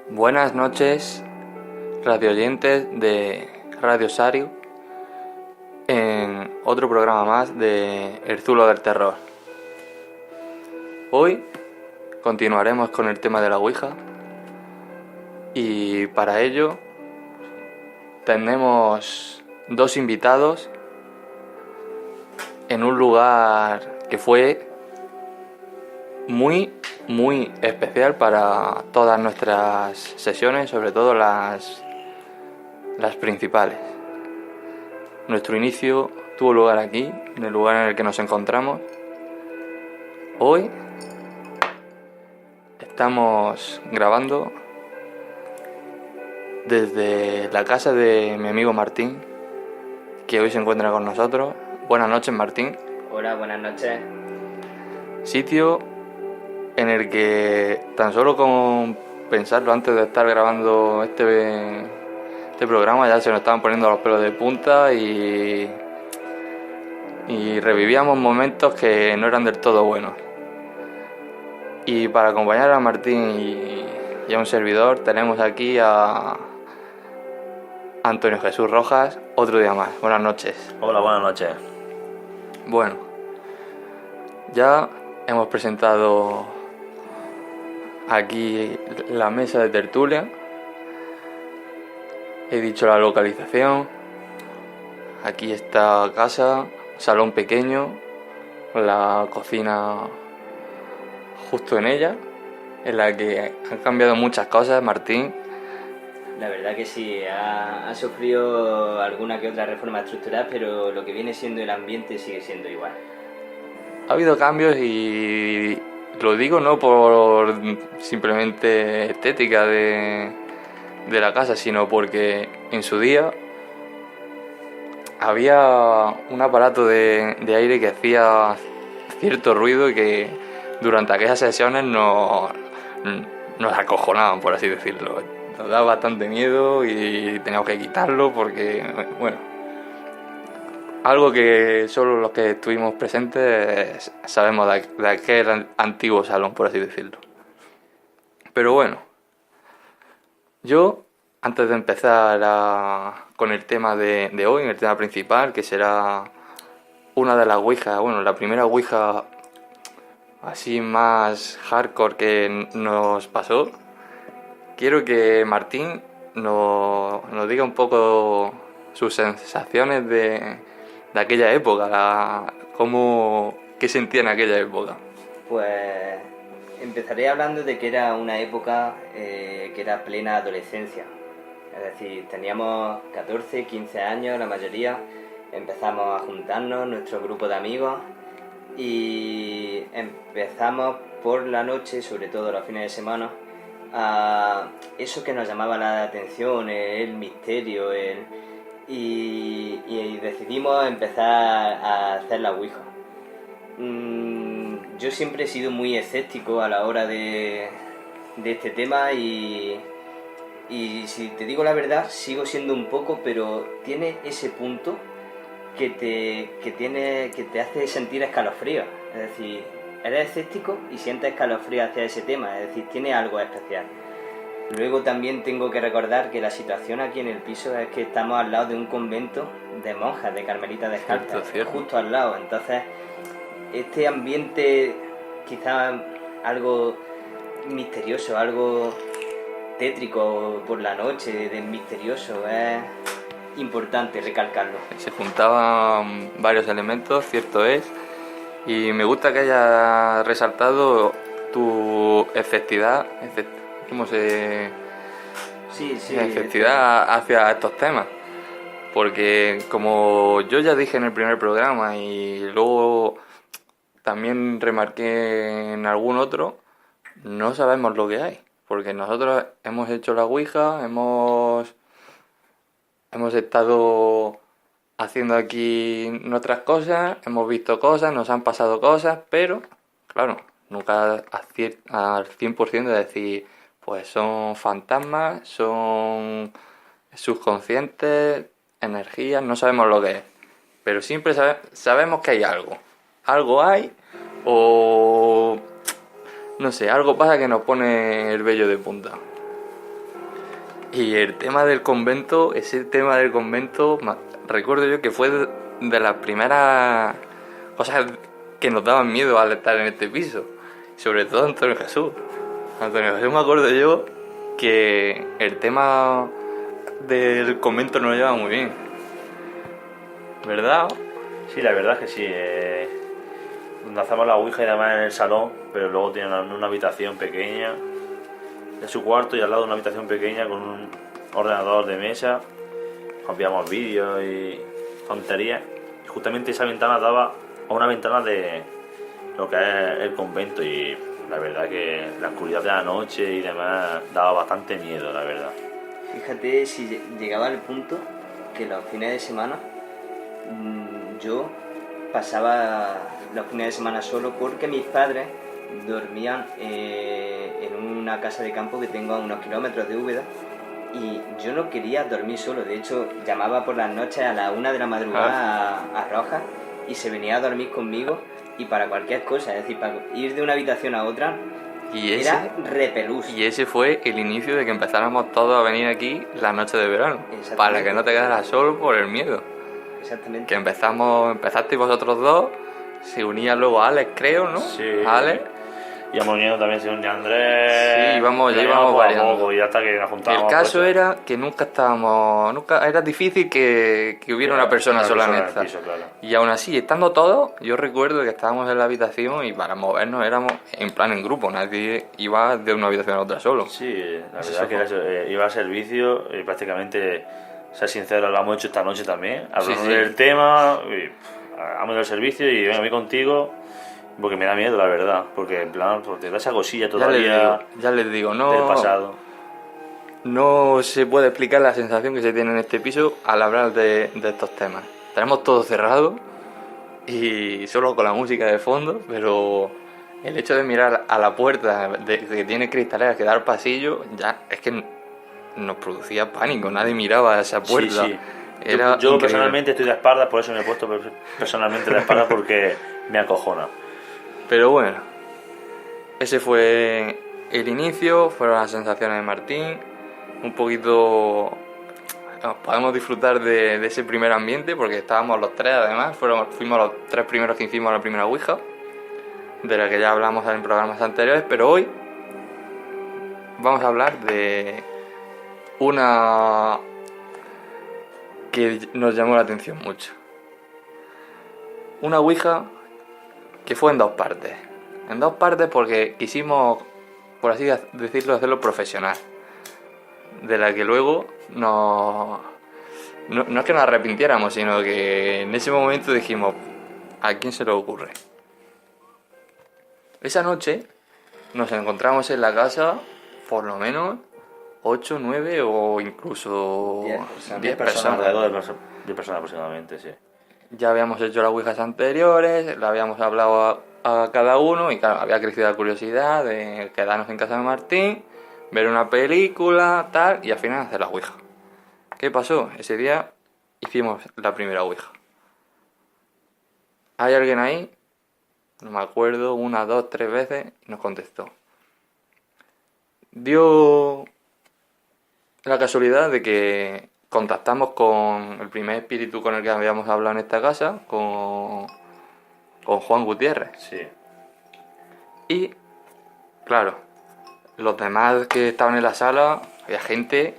Buenas noches, radio oyentes de Radio Sario, en otro programa más de El Zulo del Terror. Hoy continuaremos con el tema de la Ouija y para ello tenemos dos invitados en un lugar que fue muy especial para todas nuestras sesiones, sobre todo las principales. Nuestro inicio tuvo lugar aquí, en el lugar en el que nos encontramos. Hoy estamos grabando desde la casa de mi amigo Martín, que hoy se encuentra con nosotros. Buenas noches, Martín. Hola, buenas noches. Sitio en el que tan solo con pensarlo antes de estar grabando este programa ya se nos estaban poniendo los pelos de punta y revivíamos momentos que no eran del todo buenos. Y para acompañar a Martín y a un servidor tenemos aquí a Antonio Jesús Rojas, otro día más. Buenas noches. Hola, buenas noches. Bueno, ya hemos presentado aquí la mesa de tertulia. He dicho la localización. Aquí está casa, salón pequeño, la cocina justo en ella, en la que han cambiado muchas cosas, Martín. La verdad que sí, ha sufrido alguna que otra reforma estructural, pero lo que viene siendo el ambiente sigue siendo igual. Ha habido cambios y lo digo no por simplemente estética de la casa, sino porque en su día había un aparato de aire que hacía cierto ruido y que durante aquellas sesiones nos acojonaban, por así decirlo. Nos daba bastante miedo y teníamos que quitarlo porque, bueno, algo que solo los que estuvimos presentes sabemos de aquel antiguo salón, por así decirlo. Pero bueno, yo, antes de empezar con el tema de hoy, el tema principal, que será una de las ouijas, bueno, la primera ouija así más hardcore que nos pasó, quiero que Martín nos diga un poco sus sensaciones de aquella época, qué sentía en aquella época. Pues empezaré hablando de que era una época que era plena adolescencia. Es decir, teníamos 14, 15 años la mayoría, empezamos a juntarnos, nuestro grupo de amigos, y empezamos por la noche, sobre todo los fines de semana, a eso que nos llamaba la atención, el misterio, y decidimos empezar a hacer la ouija. Yo siempre he sido muy escéptico a la hora de este tema y si te digo la verdad, sigo siendo un poco, pero tiene ese punto que te hace sentir escalofrío. Es decir, eres escéptico y sientes escalofrío hacia ese tema, es decir, tiene algo especial. Luego también tengo que recordar que la situación aquí en el piso es que estamos al lado de un convento de monjas, de carmelitas descalzas, justo al lado. Entonces, este ambiente quizás algo misterioso, algo tétrico por la noche, de misterioso, es importante recalcarlo. Se juntaban varios elementos, cierto es, y me gusta que hayas resaltado tu efectividad, efectividad hacia estos temas, porque como yo ya dije en el primer programa y luego también remarqué en algún otro, no sabemos lo que hay, porque nosotros hemos hecho la ouija, hemos estado haciendo aquí nuestras cosas, hemos visto cosas, nos han pasado cosas, pero claro, nunca al 100% de decir, pues son fantasmas, son subconscientes, energías, no sabemos lo que es, pero siempre sabemos que hay algo hay, o no sé, algo pasa que nos pone el vello de punta. Y el tema del convento, recuerdo yo que fue de las primeras cosas que nos daban miedo al estar en este piso. Sobre todo Antonio Jesús. Antonio Jesús, me acuerdo yo que el tema del convento no lo llevaba muy bien. ¿Verdad? Sí, la verdad es que sí. Donde hacemos la ouija y demás en el salón, pero luego tiene una habitación pequeña de su cuarto y al lado una habitación pequeña con un ordenador de mesa. Enviamos vídeos y tonterías. Y justamente esa ventana daba a una ventana de lo que es el convento y la verdad que la oscuridad de la noche y demás daba bastante miedo, la verdad. Fíjate si llegaba al punto que los fines de semana yo pasaba los fines de semana solo porque mis padres dormían en una casa de campo que tengo a unos kilómetros de Úbeda y yo no quería dormir solo. De hecho, llamaba por las noches a las 1 de la madrugada a Rojas y se venía a dormir conmigo y para cualquier cosa, es decir, para ir de una habitación a otra era repelús. Y ese fue el inicio de que empezáramos todos a venir aquí las noches de verano, para que no te quedaras solo por el miedo. Exactamente. Que empezasteis vosotros dos, se unía luego Alex, creo, ¿no? Sí. Alex. Íbamos uniendo también, se unía Andrés. Sí, íbamos poco a variando. poco y hasta que nos juntábamos. El caso era que era difícil que hubiera una persona sola en esta. Piso, claro. Y aún así, estando todos, yo recuerdo que estábamos en la habitación y para movernos éramos en plan en grupo, nadie iba de una habitación a otra solo. Sí, la verdad que era eso, iba al servicio y prácticamente, ser sincero, lo hemos hecho esta noche también, hablando del tema, hemos ido al servicio y vengo a mí contigo, porque me da miedo, la verdad, porque en plan, pues, te da esa cosilla todavía Ya les digo, del no, pasado. no se puede explicar la sensación que se tiene en este piso al hablar de estos temas. Tenemos todo cerrado y solo con la música de fondo, pero el hecho de mirar a la puerta de que tiene cristaleras que dar pasillo, ya es que nos producía pánico, nadie miraba a esa puerta. Sí, sí. Era yo increíble. personalmente estoy de espaldas, por eso me he puesto personalmente de espaldas porque me acojona. Pero bueno, ese fue el inicio, fueron las sensaciones de Martín, un poquito podemos disfrutar de ese primer ambiente porque estábamos los tres además, fuimos los tres primeros que hicimos la primera Ouija, de la que ya hablamos en programas anteriores, pero hoy vamos a hablar de una que nos llamó la atención mucho. Una Ouija que fue en dos partes. En dos partes porque quisimos, por así decirlo, hacerlo profesional. De la que luego no es que nos arrepintiéramos, sino que en ese momento dijimos, ¿a quién se le ocurre? Esa noche nos encontramos en la casa por lo menos 8, 9 o incluso 10 personas. Alrededor de 10 personas aproximadamente, sí. Ya habíamos hecho las ouijas anteriores, le habíamos hablado a cada uno y claro, había crecido la curiosidad de quedarnos en casa de Martín, ver una película, tal, y al final hacer la ouija. ¿Qué pasó? Ese día hicimos la primera ouija. ¿Hay alguien ahí? No me acuerdo, 1, 2, 3 veces, y nos contestó. Dio la casualidad de que contactamos con el primer espíritu con el que habíamos hablado en esta casa, con Juan Gutiérrez. Sí. Y, claro, los demás que estaban en la sala, había gente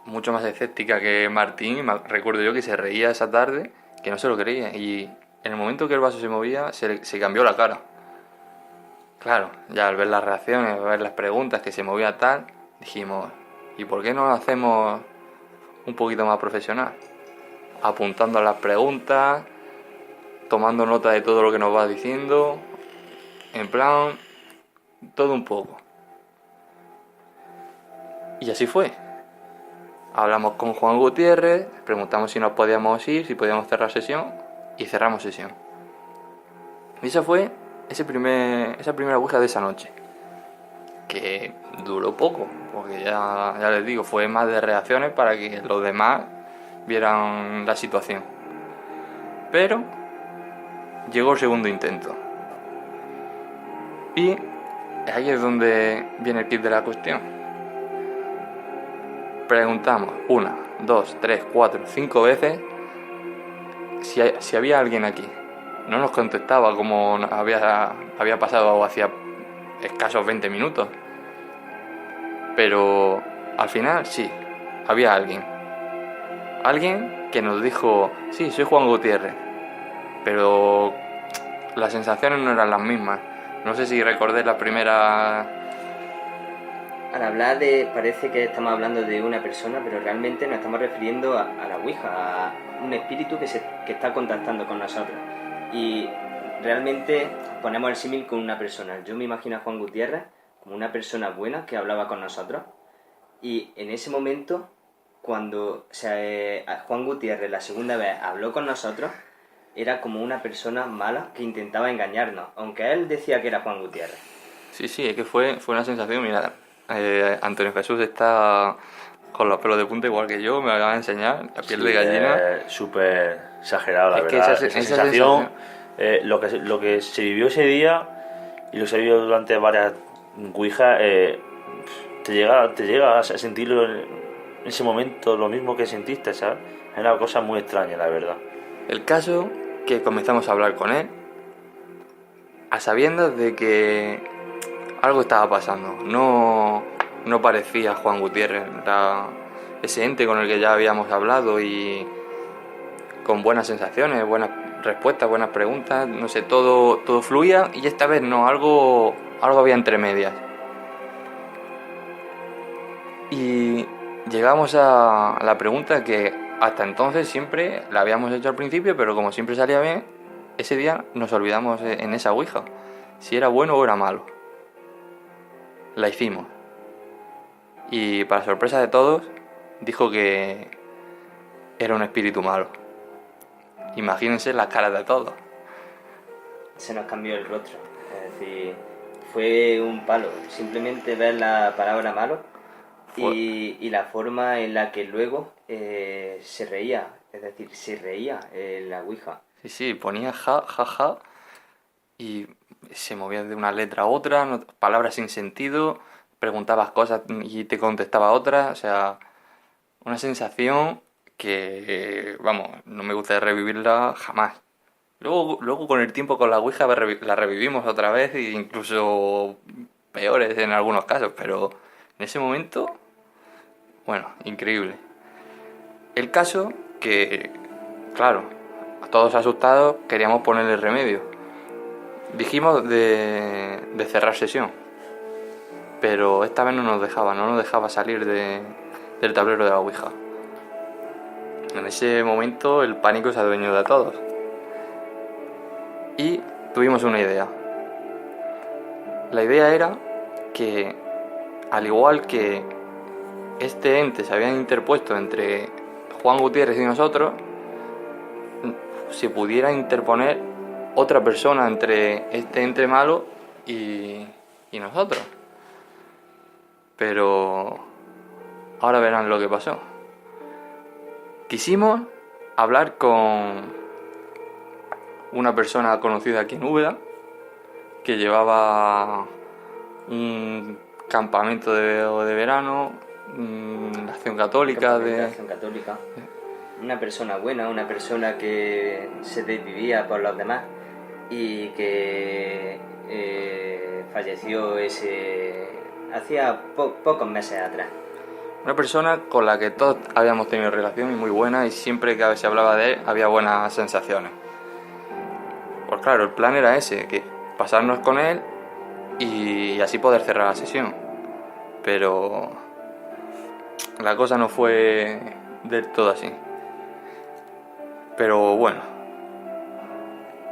mucho más escéptica que Martín. Recuerdo yo que se reía esa tarde, que no se lo creía. Y en el momento que el vaso se movía, se cambió la cara. Claro, ya al ver las reacciones, al ver las preguntas, que se movía tal, dijimos, ¿y por qué no lo hacemos un poquito más profesional? Apuntando las preguntas, tomando nota de todo lo que nos va diciendo, en plan, todo un poco. Y así fue. Hablamos con Juan Gutiérrez, preguntamos si nos podíamos ir, si podíamos cerrar sesión, y cerramos sesión. Y esa fue esa primera ouija de esa noche, que duró poco, porque ya les digo, fue más de reacciones para que los demás vieran la situación. Pero llegó el segundo intento. Y ahí es donde viene el kit de la cuestión. preguntamos 1, 2, 3, 4, 5 veces si había alguien aquí. No nos contestaba como había pasado hacía escasos 20 minutos. Pero al final sí, había alguien. Alguien que nos dijo, sí, soy Juan Gutiérrez. Pero las sensaciones no eran las mismas. No sé si recordé la primera... Al hablar parece que estamos hablando de una persona, pero realmente nos estamos refiriendo a la Ouija, a un espíritu que está contactando con nosotros. Y realmente ponemos el símil con una persona. Yo me imagino a Juan Gutiérrez como una persona buena que hablaba con nosotros. Y en ese momento, cuando Juan Gutiérrez la segunda vez habló con nosotros, era como una persona mala que intentaba engañarnos, aunque él decía que era Juan Gutiérrez. Sí, es que fue una sensación. Mira, Antonio Jesús está con los pelos de punta igual que yo, me acaba de enseñar, la piel de gallina. Súper exagerado, la Es que verdad. esa sensación, lo que se vivió ese día y lo que se vivió durante varias Ouijas, te llega a sentirlo en ese momento lo mismo que sentiste, ¿sabes? Es una cosa muy extraña, la verdad. El caso que comenzamos a hablar con él a sabiendas de que algo estaba pasando. No parecía Juan Gutiérrez, era ese ente con el que ya habíamos hablado y con buenas sensaciones, buenas respuestas, buenas preguntas, no sé, todo fluía y esta vez no, algo había entre medias. Y llegamos a la pregunta que hasta entonces siempre la habíamos hecho al principio, pero como siempre salía bien, ese día nos olvidamos en esa Ouija, si era bueno o era malo. La hicimos. Y para sorpresa de todos, dijo que era un espíritu malo. Imagínense las caras de todos. Se nos cambió el rostro. Es decir, fue un palo. Simplemente ver la palabra malo y la forma en la que luego se reía. Es decir, se reía en la Ouija. Sí, ponía ja, y se movía de una letra a otra, palabras sin sentido, preguntabas cosas y te contestaba otras, o sea, una sensación que, vamos, no me gusta revivirla jamás. Luego con el tiempo con la Ouija la revivimos otra vez, e incluso peores en algunos casos, pero en ese momento, bueno, increíble. El caso que, claro, todos asustados queríamos ponerle remedio. Dijimos de cerrar sesión, pero esta vez no nos dejaba salir del tablero de la Ouija. En ese momento el pánico se adueñó de todos. Y tuvimos una idea. La idea era que, al igual que este ente se había interpuesto entre Juan Gutiérrez y nosotros, se pudiera interponer otra persona entre este ente malo y nosotros. Pero ahora verán lo que pasó. Quisimos hablar con una persona conocida aquí en Úbeda que llevaba un campamento de verano, la acción católica Una persona buena, una persona que se desvivía por los demás y que falleció hacía pocos meses atrás. Una persona con la que todos habíamos tenido relación y muy buena, y siempre que se hablaba de él había buenas sensaciones. Pues claro, el plan era ese, que pasarnos con él y así poder cerrar la sesión. Pero la cosa no fue del todo así. Pero bueno,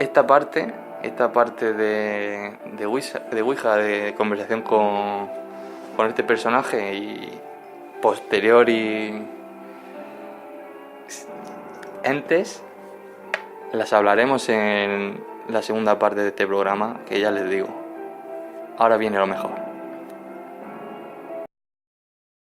esta parte de Ouija, de conversación con este personaje y posterior y entes, las hablaremos en la segunda parte de este programa, que ya les digo, ahora viene lo mejor.